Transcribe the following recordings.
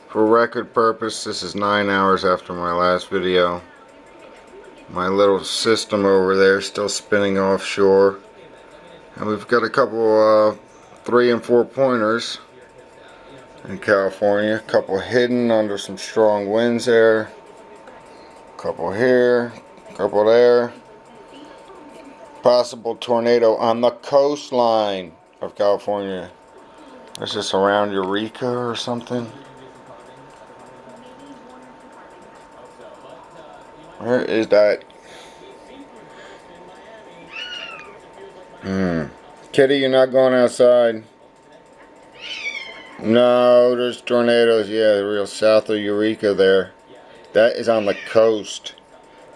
For record purpose, this is 9 hours after my last video. My little system over there is still spinning offshore. And we've got a couple 3 and 4 pointers in California. A couple hidden under some strong winds there. A couple here, a couple there. Possible tornado on the coastline of California. Is this around Eureka or something? Where is that? Kitty, you're not going outside. No, there's tornadoes. Yeah, real south of Eureka there. That is on the coast.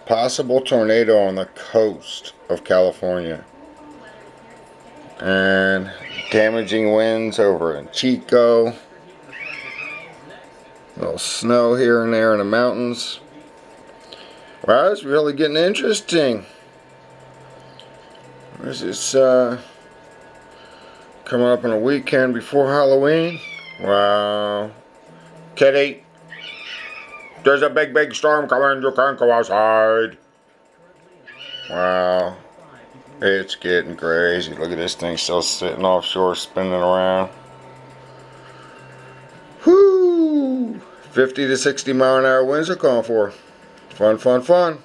Possible tornado on the coast of California. And damaging winds over in Chico. A little snow here and there in the mountains. Wow, it's really getting interesting. Where's this coming up on a weekend before Halloween? Wow. Kitty, there's a big storm coming. You can't go outside. Wow. It's getting crazy. Look at this thing still sitting offshore, spinning around. Whoo! 50 to 60 mile an hour winds are calling for. Fun, fun, fun.